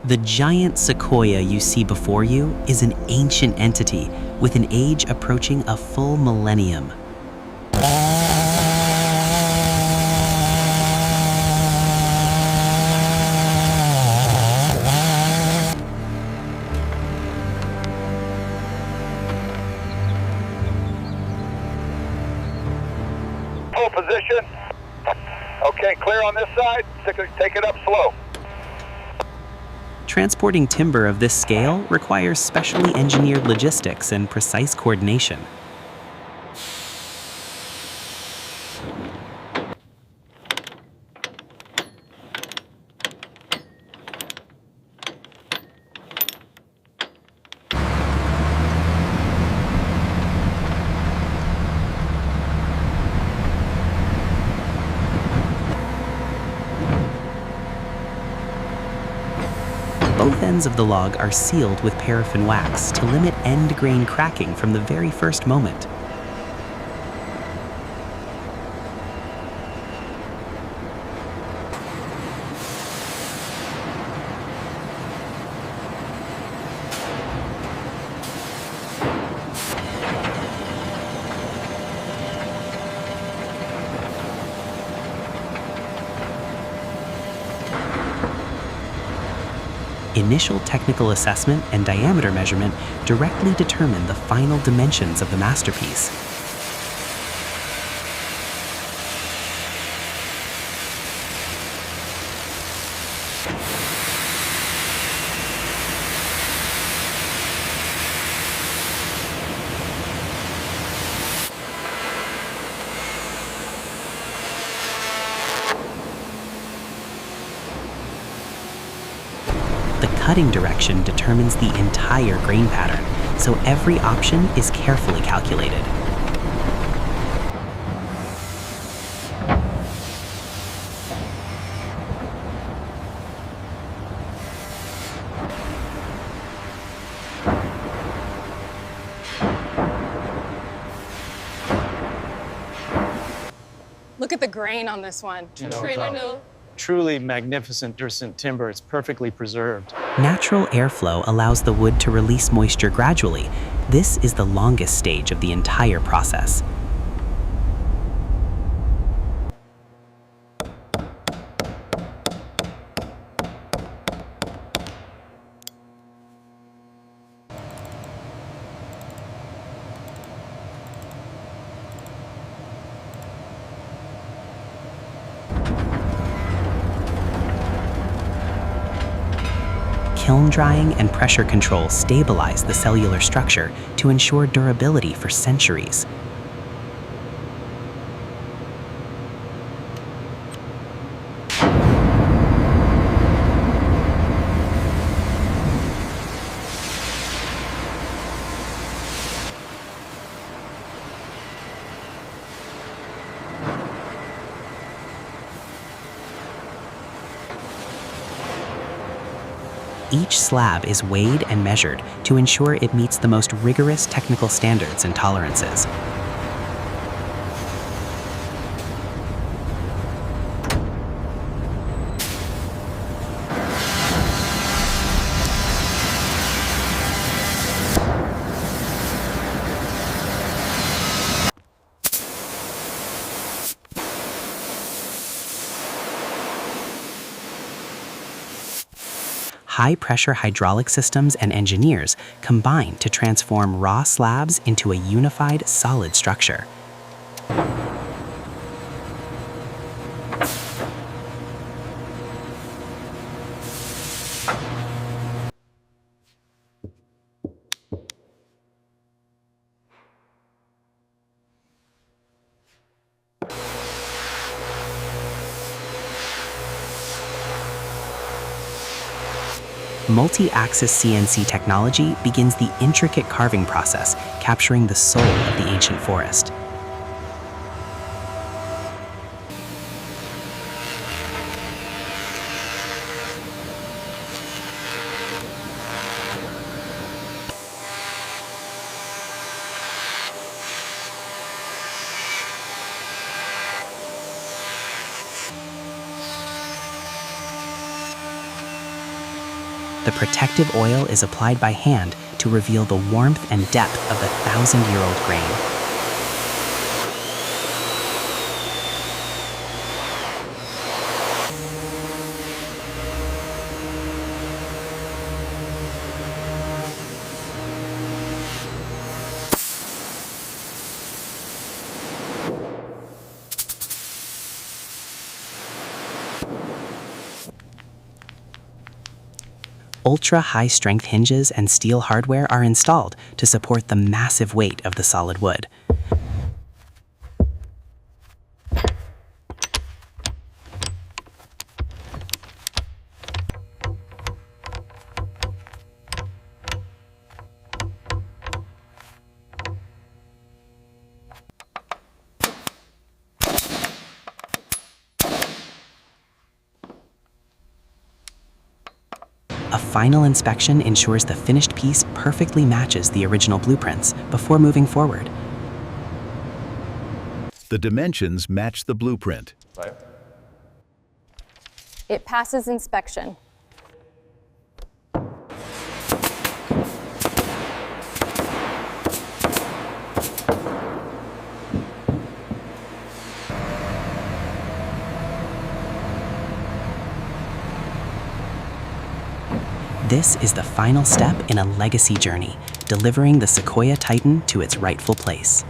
The giant sequoia you see before you is an ancient entity with an age approaching a full millennium. Full position. Okay, clear on this side. Take it up slow. Transporting timber of this scale requires specially engineered logistics and precise coordination. Both ends of the log are sealed with paraffin wax to limit end grain cracking from the very first moment. Initial technical assessment and diameter measurement directly determine the final dimensions of the masterpiece. The cutting direction determines the entire grain pattern, so every option is carefully calculated. Look at the grain on this one. Truly magnificent timber. It's perfectly preserved. Natural airflow allows the wood to release moisture gradually. This is the longest stage of the entire process. Kiln drying and pressure control stabilize the cellular structure to ensure durability for centuries. Each slab is weighed and measured to ensure it meets the most rigorous technical standards and tolerances. High-pressure hydraulic systems and engineers combine to transform raw slabs into a unified, solid structure. Multi-axis CNC technology begins the intricate carving process, capturing the soul of the ancient forest. The protective oil is applied by hand to reveal the warmth and depth of the 1,000-year-old grain. Ultra-high-strength hinges and steel hardware are installed to support the massive weight of the solid wood. A final inspection ensures the finished piece perfectly matches the original blueprints before moving forward. The dimensions match the blueprint. Right. It passes inspection. This is the final step in a legacy journey, delivering the Sequoia Titan to its rightful place.